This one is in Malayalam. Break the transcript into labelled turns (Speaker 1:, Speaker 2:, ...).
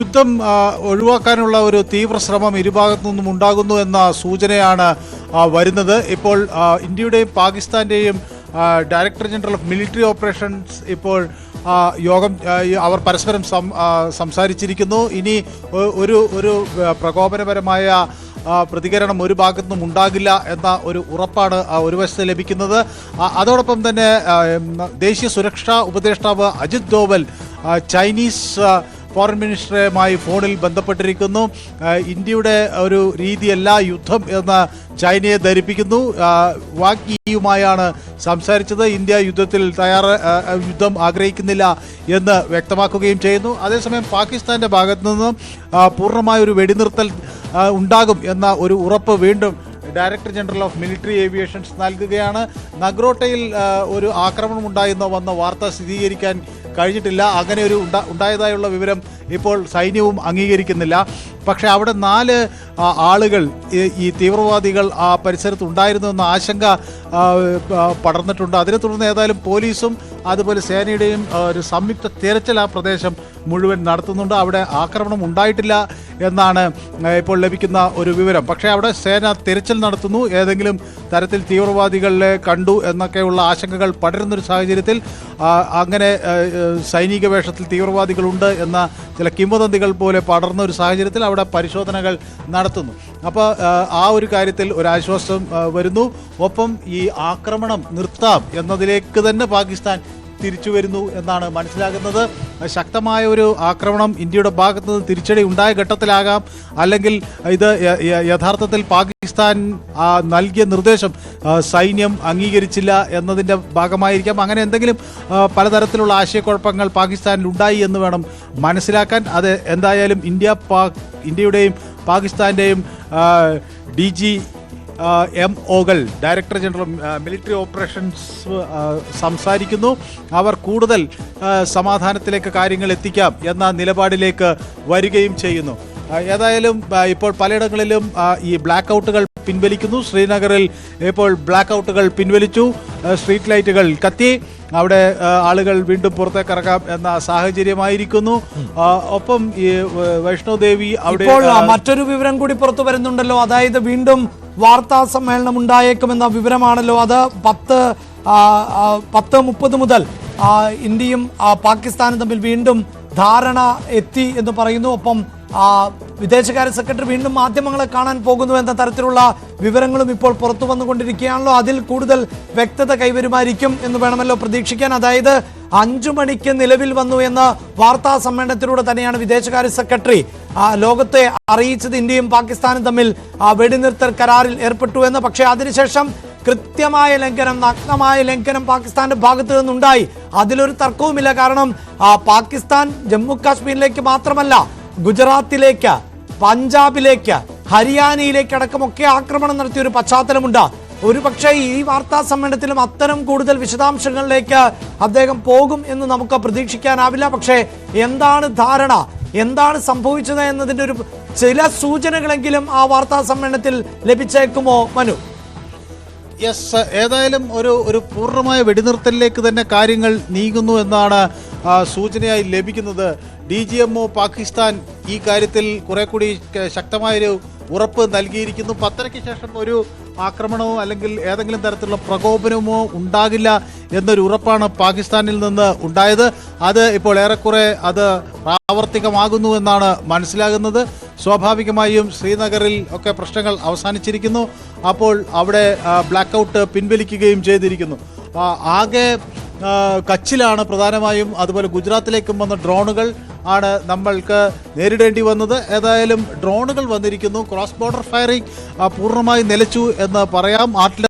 Speaker 1: യുദ്ധം ഒഴിവാക്കാനുള്ള ഒരു തീവ്ര ശ്രമം ഇരുഭാഗത്തു നിന്നും ഉണ്ടാകുന്നു എന്ന സൂചനയാണ് വരുന്നത്. ഇപ്പോൾ ഇന്ത്യയുടെയും പാകിസ്ഥാന്റെയും director general of military operations ഇപ്പോൾ യോഗം അവർ പരസ്പരം സംസാരിച്ചിരിക്കുന്നു. ഇനി ഒരു പ്രകോപനപരമായ പ്രതികരണം ഒരു ഭാഗത്തു നിന്നും ഉണ്ടാകില്ല എന്ന ഒരു ഉറപ്പാണ് ഒരു വശത്ത് ലഭിക്കുന്നത്. അതോടൊപ്പം തന്നെ ദേശീയ സുരക്ഷാ ഉപദേഷ്ടാവ് അജിത് ഡോവൽ ചൈനീസ് ഫോറിൻ മിനിസ്റ്ററുമായി ഫോണിൽ ബന്ധപ്പെട്ടിരിക്കുന്നു. ഇന്ത്യയുടെ ഒരു രീതിയല്ല യുദ്ധം എന്ന് ചൈനയെ ധരിപ്പിക്കുന്നു. വാങ്യിയുമായാണ് സംസാരിച്ചത്. ഇന്ത്യ യുദ്ധം ആഗ്രഹിക്കുന്നില്ല എന്ന് വ്യക്തമാക്കുകയും ചെയ്യുന്നു. അതേസമയം പാകിസ്ഥാന്റെ ഭാഗത്തു നിന്നും പൂർണ്ണമായ ഒരു വെടിനിർത്തൽ ഉണ്ടാകും എന്ന ഒരു ഉറപ്പ് വീണ്ടും director general of military aviations നൽകുകയാണ്. നഗ്രോട്ടയിൽ ഒരു ആക്രമണം ഉണ്ടായെന്നോ വന്ന വാർത്ത സ്ഥിരീകരിക്കാൻ കഴിഞ്ഞിട്ടില്ല. അങ്ങനെ ഒരു ഉണ്ടായതായുള്ള വിവരം ഇപ്പോൾ സൈന്യവും അംഗീകരിക്കുന്നില്ല. പക്ഷേ അവിടെ 4 ആളുകൾ ഈ തീവ്രവാദികൾ ആ പരിസരത്ത് ഉണ്ടായിരുന്നു എന്ന ആശങ്ക പടർന്നിട്ടുണ്ട്. അതിനെ തുടർന്ന് ഏതായാലും പോലീസും അതുപോലെ സേനയുടെയും ഒരു സംയുക്ത തിരച്ചിൽ ആ പ്രദേശം മുഴുവൻ നടത്തുന്നുണ്ട്. അവിടെ ആക്രമണം ഉണ്ടായിട്ടില്ല എന്നാണ് ഇപ്പോൾ ലഭിക്കുന്ന ഒരു വിവരം. പക്ഷേ അവിടെ സേന തിരച്ചിൽ നടത്തുന്നു. ഏതെങ്കിലും തരത്തിൽ തീവ്രവാദികളെ കണ്ടു എന്നൊക്കെയുള്ള ആശങ്കകൾ പടരുന്നൊരു സാഹചര്യത്തിൽ അങ്ങനെ സൈനിക വേഷത്തിൽ തീവ്രവാദികളുണ്ട് എന്ന ചില കിംവദന്തികൾ പോലെ പടർന്ന ഒരു സാഹചര്യത്തിൽ അവിടെ പരിശോധനകൾ നടത്തുന്നു. അപ്പോൾ ആ ഒരു കാര്യത്തിൽ ഒരാശ്വാസം വരുന്നു. ഒപ്പം ഈ ആക്രമണം നിർത്താം എന്നതിലേക്ക് തന്നെ പാകിസ്ഥാൻ തിരിച്ചു വരുന്നു എന്നാണ് മനസ്സിലാകുന്നത്. ശക്തമായ ഒരു ആക്രമണം ഇന്ത്യയുടെ ഭാഗത്ത് നിന്ന് തിരിച്ചടി ഉണ്ടായ ഘട്ടത്തിലാകാം, അല്ലെങ്കിൽ ഇത് യഥാർത്ഥത്തിൽ പാകിസ്ഥാൻ നൽകിയ നിർദ്ദേശം സൈന്യം അംഗീകരിച്ചില്ല എന്നതിൻ്റെ ഭാഗമായിരിക്കാം. അങ്ങനെ എന്തെങ്കിലും പലതരത്തിലുള്ള ആശയക്കുഴപ്പങ്ങൾ പാകിസ്ഥാനിൽ ഉണ്ടായി എന്ന് വേണം മനസ്സിലാക്കാൻ. അത് എന്തായാലും ഇന്ത്യയുടെയും പാകിസ്ഥാൻ്റെയും DGMOകൾ ഡയറക്ടർ ജനറൽ മിലിറ്ററി ഓപ്പറേഷൻസ് സംസാരിക്കുന്നു. അവർ കൂടുതൽ സമാധാനത്തിലേക്ക് കാര്യങ്ങൾ എത്തിക്കാം എന്ന നിലപാടിലേക്ക് വരികയും ചെയ്യുന്നു. ഏതായാലും ഇപ്പോൾ പലയിടങ്ങളിലും ഈ ബ്ലാക്ക് ഔട്ടുകൾ പിൻവലിക്കുന്നു. ശ്രീനഗറിൽ ഇപ്പോൾ ബ്ലാക്ക് ഔട്ടുകൾ പിൻവലിച്ചു. സ്ട്രീറ്റ് ലൈറ്റുകൾ കത്തി. അവിടെ ആളുകൾ വീണ്ടും പുറത്തേക്ക് ഇറങ്ങാം എന്ന സാഹചര്യമായിരിക്കുന്നു. ഒപ്പം ഈ വൈഷ്ണോദേവി അവിടെ
Speaker 2: മറ്റൊരു വിവരം കൂടി പുറത്തു വരുന്നുണ്ടല്ലോ. അതായത് വീണ്ടും വാർത്താ സമ്മേളനം ഉണ്ടായേക്കുമെന്ന വിവരമാണല്ലോ. അത് 10:30 മുതൽ ഇന്ത്യയും പാകിസ്ഥാനും തമ്മിൽ വീണ്ടും ധാരണ എത്തി എന്ന് പറയുന്നു. ഒപ്പം വിദേശകാര്യ സെക്രട്ടറി വീണ്ടും മാധ്യമങ്ങളെ കാണാൻ പോകുന്നു എന്ന തരത്തിലുള്ള വിവരങ്ങളും ഇപ്പോൾ പുറത്തു വന്നുകൊണ്ടിരിക്കുകയാണല്ലോ. അതിൽ കൂടുതൽ വ്യക്തത കൈവരുമായിരിക്കും എന്ന് വേണമല്ലോ പ്രതീക്ഷിക്കാൻ. അതായത് 5 മണിക്ക് നിലവിൽ വന്നു എന്ന വാർത്താ സമ്മേളനത്തിലൂടെ തന്നെയാണ് വിദേശകാര്യ സെക്രട്ടറി ലോകത്തെ അറിയിച്ചത് ഇന്ത്യയും പാകിസ്ഥാനും തമ്മിൽ വെടിനിർത്തൽ കരാറിൽ ഏർപ്പെട്ടു എന്ന്. പക്ഷേ അതിനുശേഷം കൃത്യമായ ലംഘനം, നഗ്നമായ ലംഘനം പാകിസ്ഥാന്റെ ഭാഗത്തു നിന്നുണ്ടായി. അതിലൊരു തർക്കവുമില്ല. കാരണം പാകിസ്ഥാൻ ജമ്മു കാശ്മീരിലേക്ക് മാത്രമല്ല, ഗുജറാത്തിലേക്ക്, പഞ്ചാബിലേക്ക്, ഹരിയാനയിലേക്ക് അടക്കമൊക്കെ ആക്രമണം നടത്തിയ ഒരു പശ്ചാത്തലമുണ്ട്. ഒരു പക്ഷേ ഈ വാർത്താ സമ്മേളനത്തിലും അത്തരം കൂടുതൽ വിശദാംശങ്ങളിലേക്ക് അദ്ദേഹം പോകും എന്ന് നമുക്ക് പ്രതീക്ഷിക്കാനാവില്ല. പക്ഷേ എന്താണ് ധാരണ, എന്താണ് സംഭവിച്ചത് എന്നതിൻ്റെ ഒരു ചില സൂചനകളെങ്കിലും ആ വാർത്താ സമ്മേളനത്തിൽ ലഭിച്ചേക്കുമോ മനു?
Speaker 1: യെസ്, ഏതായാലും ഒരു പൂർണ്ണമായ വെടിനിർത്തലിലേക്ക് തന്നെ കാര്യങ്ങൾ നീങ്ങുന്നു എന്നാണ് സൂചനയായി ലഭിക്കുന്നത്. DGMO പാകിസ്ഥാൻ ഈ കാര്യത്തിൽ കുറെ കൂടി ശക്തമായൊരു ഉറപ്പ് നൽകിയിരിക്കുന്നു. 10:30 ശേഷം ഒരു ആക്രമണമോ അല്ലെങ്കിൽ ഏതെങ്കിലും തരത്തിലുള്ള പ്രകോപനമോ ഉണ്ടാകില്ല എന്നൊരു ഉറപ്പാണ് പാകിസ്ഥാനിൽ നിന്ന് ഉണ്ടായത്. അത് ഇപ്പോൾ ഏറെക്കുറെ അത് പ്രാവർത്തികമാകുന്നു എന്നാണ് മനസ്സിലാകുന്നത്. സ്വാഭാവികമായും ശ്രീനഗറിൽ ഒക്കെ പ്രശ്നങ്ങൾ അവസാനിച്ചിരിക്കുന്നു. അപ്പോൾ അവിടെ ബ്ലാക്ക് ഔട്ട് പിൻവലിക്കുകയും ചെയ്തിരിക്കുന്നു. ആകെ കച്ചിലാണ് പ്രധാനമായും, അതുപോലെ ഗുജറാത്തിലേക്കും വന്ന ഡ്രോണുകൾ ആണ് നമ്മൾക്ക് നേരിടേണ്ടി വന്നത്. ഏതായാലും ഡ്രോണുകൾ വന്നിരിക്കുന്നു. ക്രോസ് ബോർഡർ ഫയറിംഗ് പൂർണ്ണമായി നിലച്ചു എന്ന് പറയാം.